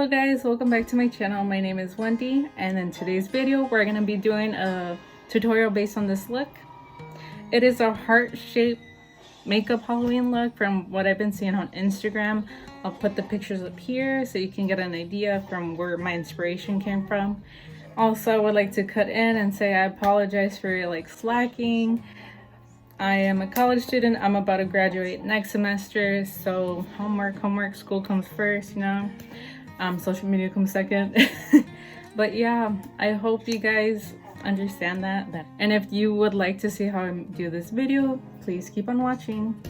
Hello guys, welcome back to my channel. My name is Wendy, and in today's video we're going to be doing a tutorial based on this look. It is a heart-shaped makeup Halloween look from what I've been seeing on Instagram. I'll put the pictures up here so you can get an idea from where my inspiration came from. Also, I would like to cut in and say I apologize for slacking. I am a college student. I'm about to graduate next semester, so homework, school comes first, you know. Social media comes second. But yeah, I hope you guys understand that. And if you would like to see how I do this video, please keep on watching.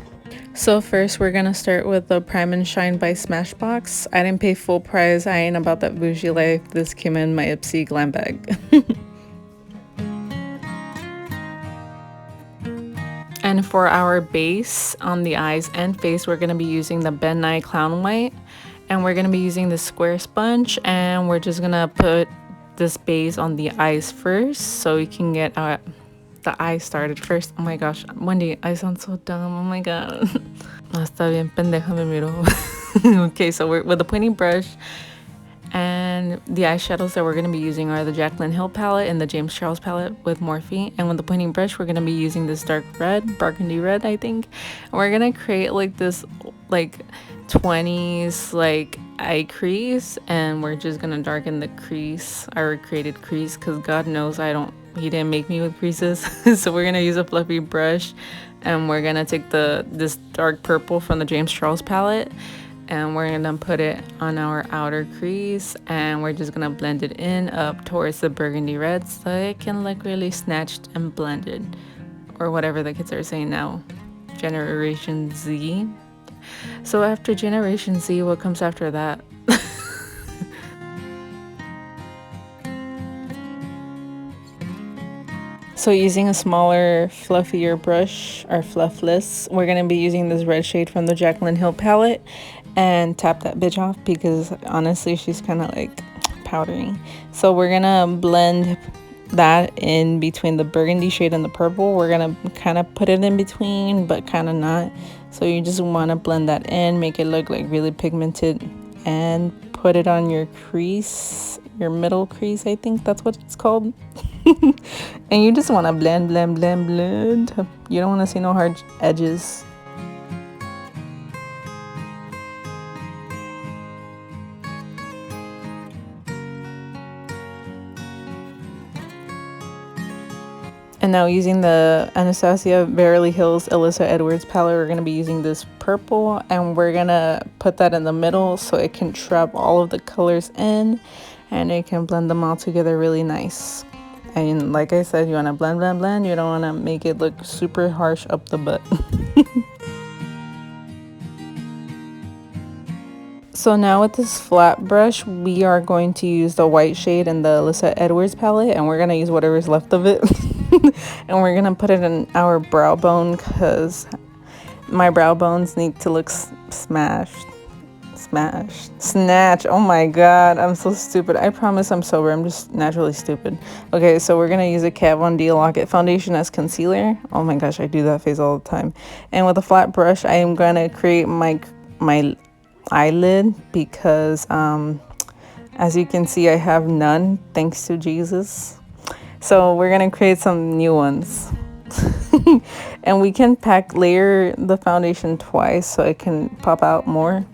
So first we're gonna start with the Prime and Shine by Smashbox. I didn't pay full price. I ain't about that bougie life. This came in my Ipsy glam bag. And for our base on the eyes and face, we're gonna be using the Ben Nye Clown White. And we're going to be using the square sponge, and we're just going to put this base on the eyes first so we can get the eyes started first. Oh my gosh, Wendy, I sound so dumb. Oh my god. Está bien pendeja me miro. Okay, so we're with the pointing brush, and the eyeshadows that we're going to be using are the Jaclyn Hill palette and the James Charles palette with Morphe. And with the pointing brush, we're going to be using this dark red, burgundy red, I think. And we're going to create this 20s eye crease, and we're just gonna darken the crease, our created crease, because God knows he didn't make me with creases. So we're gonna use a fluffy brush, and we're gonna take this dark purple from the James Charles palette, and we're gonna put it on our outer crease, and we're just gonna blend it in up towards the burgundy red so it can look really snatched and blended, or whatever the kids are saying now, Generation Z. So after Generation Z, what comes after that? So using a smaller, fluffier brush, or fluffless, we're going to be using this red shade from the Jaclyn Hill palette and tap that bitch off because honestly she's kind of powdery. So we're going to blend that in between the burgundy shade and the purple. We're going to kind of put it in between, but kind of not. So you just want to blend that in, make it look really pigmented, and put it on your crease, your middle crease, I think that's what it's called. And you just want to blend. You don't want to see no hard edges. And now using the Anastasia Beverly Hills Alyssa Edwards palette, we're going to be using this purple, and we're going to put that in the middle so it can trap all of the colors in and it can blend them all together really nice. And like I said, you want to blend. You don't want to make it look super harsh up the butt. So now with this flat brush, we are going to use the white shade in the Alyssa Edwards palette, and we're going to use whatever's left of it. And we're going to put it in our brow bone because my brow bones need to look snatched. Oh my god, I'm so stupid. I promise I'm sober. I'm just naturally stupid. Okay, so we're going to use a Kat Von D Lock-It foundation as concealer. Oh my gosh, I do that face all the time. And with a flat brush, I am going to create my eyelid because as you can see, I have none, thanks to Jesus. So we're gonna create some new ones. And we can layer the foundation twice so it can pop out more.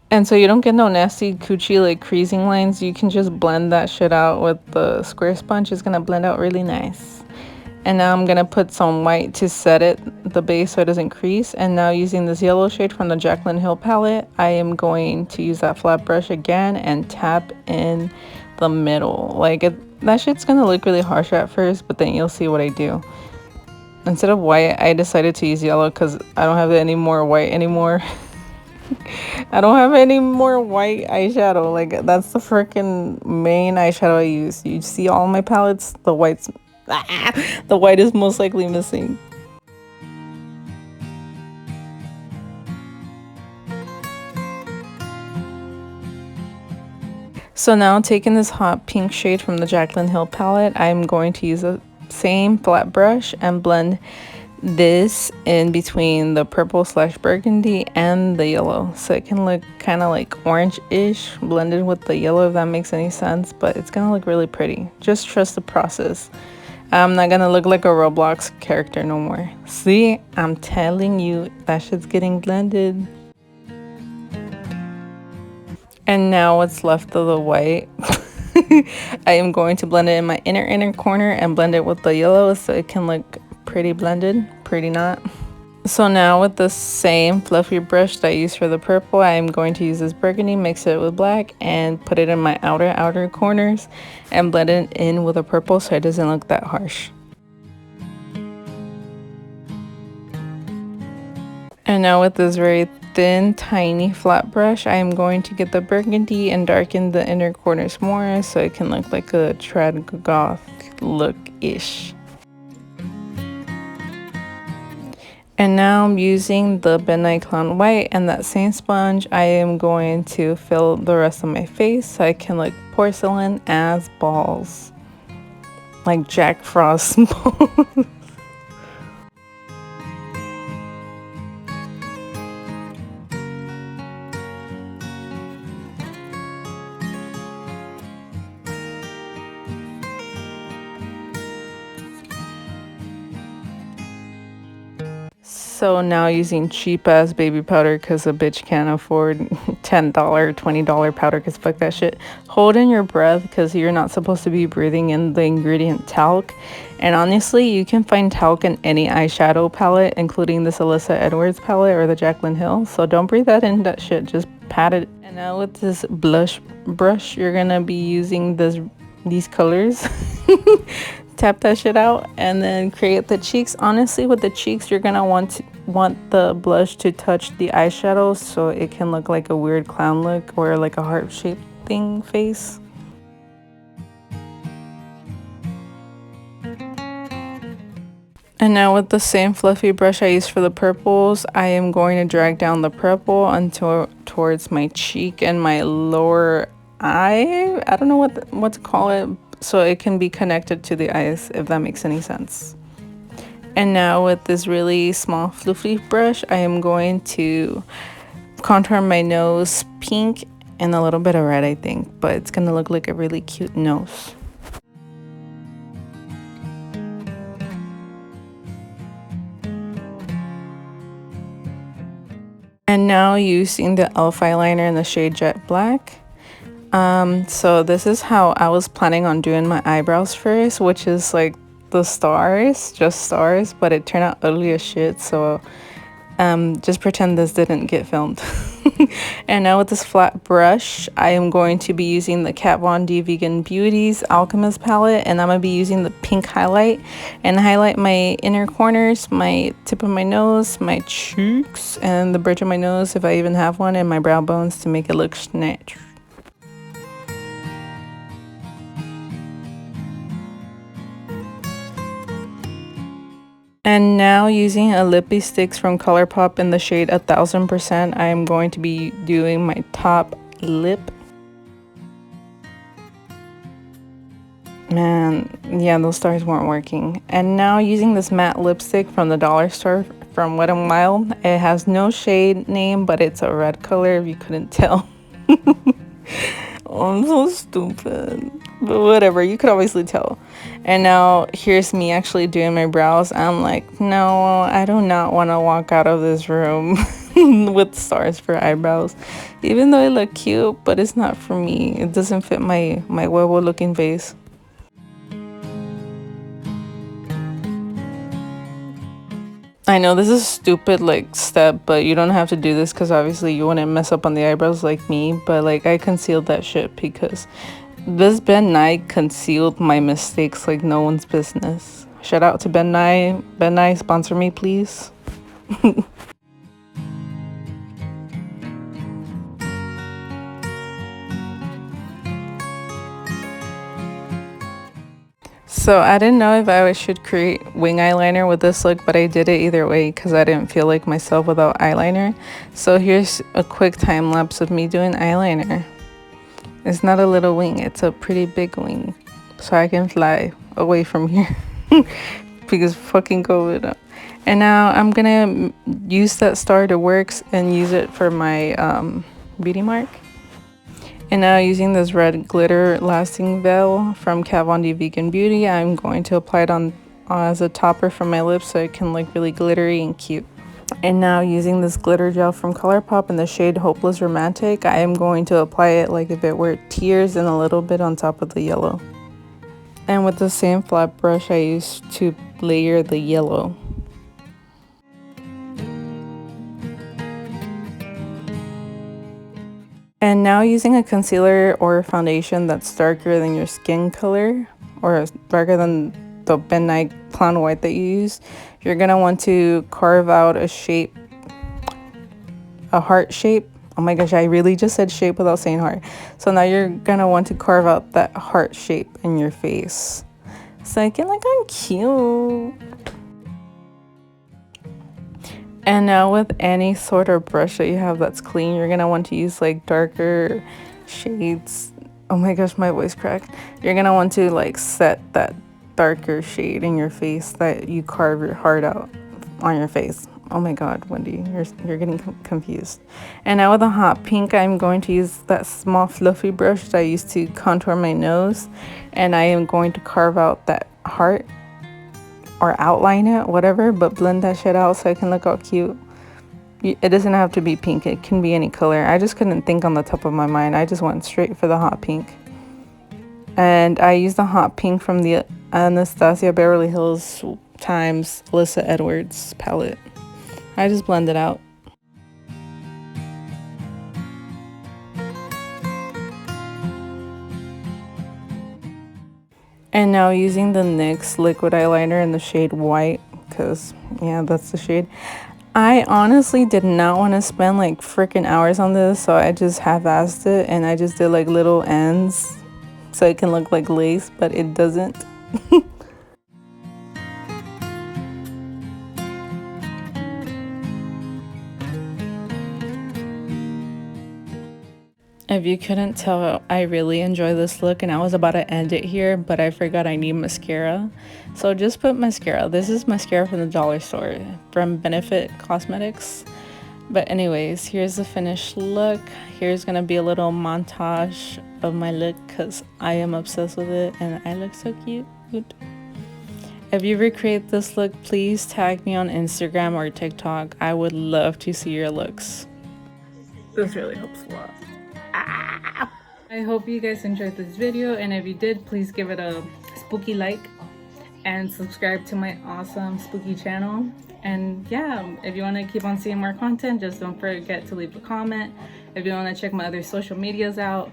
And so you don't get no nasty coochie creasing lines, you can just blend that shit out with the square sponge. It's gonna blend out really nice. And now I'm gonna put some white to set the base so it doesn't crease. And now using this yellow shade from the Jaclyn Hill palette, I am going to use that flat brush again and tap in the middle. That shit's gonna look really harsh at first, but then you'll see what I do. Instead of white, I decided to use yellow because I don't have any more white anymore. I don't have any more white eyeshadow. That's the freaking main eyeshadow I use. You see all my palettes, the white is most likely missing. So now taking this hot pink shade from the Jaclyn Hill palette, I'm going to use a same flat brush and blend this in between the purple / burgundy and the yellow, so it can look kind of like orange-ish blended with the yellow, if that makes any sense. But it's gonna look really pretty. Just trust the process. I'm not gonna look like a Roblox character no more. See, I'm telling you, that shit's getting blended. And now what's left of the white, I am going to blend it in my inner corner and blend it with the yellow so it can look pretty blended, pretty not. So now with the same fluffy brush that I used for the purple, I am going to use this burgundy, mix it with black, and put it in my outer corners and blend it in with a purple so it doesn't look that harsh. And now with this very thin, tiny flat brush, I am going to get the burgundy and darken the inner corners more so it can look like a trad goth look-ish. And now I'm using the Midnight Clown White and that same sponge. I am going to fill the rest of my face so I can look porcelain as balls. Like Jack Frost balls. So now using cheap ass baby powder because a bitch can't afford $10, $20 powder because fuck that shit. Hold in your breath because you're not supposed to be breathing in the ingredient talc. And honestly, you can find talc in any eyeshadow palette, including this Alyssa Edwards palette or the Jaclyn Hill. So don't breathe that in, that shit. Just pat it. And now with this blush brush, you're gonna be using these colors. Tap that shit out and then create the cheeks. Honestly, with the cheeks, you're gonna want the blush to touch the eyeshadow so it can look like a weird clown look or like a heart-shaped thing face. And now with the same fluffy brush I used for the purples, I am going to drag down the purple until towards my cheek and my lower eye. I don't know what to call it, so it can be connected to the eyes, if that makes any sense. And now with this really small fluffy brush, I am going to contour my nose pink and a little bit of red, I think, but it's gonna look like a really cute nose. And now using the e.l.f. eyeliner in the shade Jet Black. So this is how I was planning on doing my eyebrows first, which is like the stars, just stars, but it turned out ugly as shit. So just pretend this didn't get filmed. And now with this flat brush, I am going to be using the Kat Von D Vegan Beauties Alchemist palette, and I'm going to be using the pink highlight and highlight my inner corners, my tip of my nose, my cheeks, and the bridge of my nose if I even have one, and my brow bones to make it look snatched. And now using a lippy sticks from ColourPop in the shade 1000%, I am going to be doing my top lip. Man, yeah, those stars weren't working. And now using this matte lipstick from the dollar store from Wet n Wild. It has no shade name, but it's a red color if you couldn't tell. Oh, I'm so stupid. But whatever, you could obviously tell. And now here's me actually doing my brows. I'm like, no, I do not want to walk out of this room with stars for eyebrows. Even though it look cute, but it's not for me. It doesn't fit my huevo looking face. I know this is a stupid like step, but you don't have to do this because obviously you wouldn't mess up on the eyebrows like me. But like I concealed that shit because this Ben Nye concealed my mistakes like no one's business. Shout out to Ben Nye. Ben Nye, sponsor me, please. So I didn't know if I should create wing eyeliner with this look, but I did it either way because I didn't feel like myself without eyeliner. So here's a quick time lapse of me doing eyeliner. It's not a little wing, it's a pretty big wing, so I can fly away from here. because fucking COVID. And now I'm gonna use that Star to Works and use it for my beauty mark. And now using this red glitter lasting veil from Kat Von D Vegan Beauty, I'm going to apply it on as a topper for my lips so it can look really glittery and cute. And now using this glitter gel from ColourPop in the shade Hopeless Romantic, I am going to apply it like if it were tears and a little bit on top of the yellow. And with the same flat brush I used to layer the yellow. And now using a concealer or a foundation that's darker than your skin color or darker than the midnight clown white that you use, you're gonna want to carve out a shape, a heart shape. Oh my gosh, I really just said shape without saying heart. So now you're gonna want to carve out that heart shape in your face so I can look on cute. And now with any sort of brush that you have that's clean, you're gonna want to use like darker shades. Oh my gosh, my voice cracked. You're gonna want to like set that darker shade in your face that you carve your heart out on your face. Oh my god, Wendy, you're getting confused. And now with a hot pink, I'm going to use that small fluffy brush that I used to contour my nose, and I am going to carve out that heart or outline it, whatever, but blend that shit out so I can look all cute. It doesn't have to be pink, it can be any color. I just couldn't think on the top of my mind. I just went straight for the hot pink. And I used the hot pink from the Anastasia Beverly Hills times Alyssa Edwards palette. I just blend it out. And now using the NYX liquid eyeliner in the shade white, because yeah, that's the shade. I honestly did not want to spend like freaking hours on this, so I just half-assed it and I just did like little ends so it can look like lace, but it doesn't. If you couldn't tell, I really enjoy this look and I was about to end it here, but I forgot I need mascara. So just put mascara. This is mascara from the dollar store from Benefit Cosmetics. But anyways, here's the finished look. Here's gonna be a little montage of my look because I am obsessed with it and I look so cute. If you recreate this look, please tag me on Instagram or TikTok. I would love to see your looks. This really helps a lot. I hope you guys enjoyed this video, and if you did, please give it a spooky like and subscribe to my awesome spooky channel. And yeah, if you want to keep on seeing more content, just don't forget to leave a comment. If you want to check my other social medias out,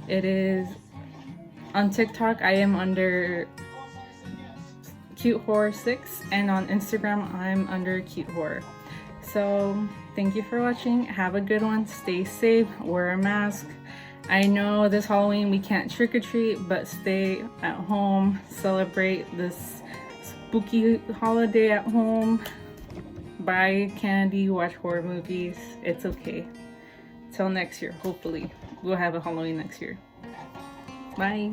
it is on TikTok I am under cute horror 6, and on Instagram I'm under cute horror. So thank you for watching. Have a good one. Stay safe, wear a mask. I know this Halloween we can't trick-or-treat, but stay at home, celebrate this spooky holiday at home, buy candy, watch horror movies. It's okay. Till next year, hopefully we'll have a Halloween next year. Bye.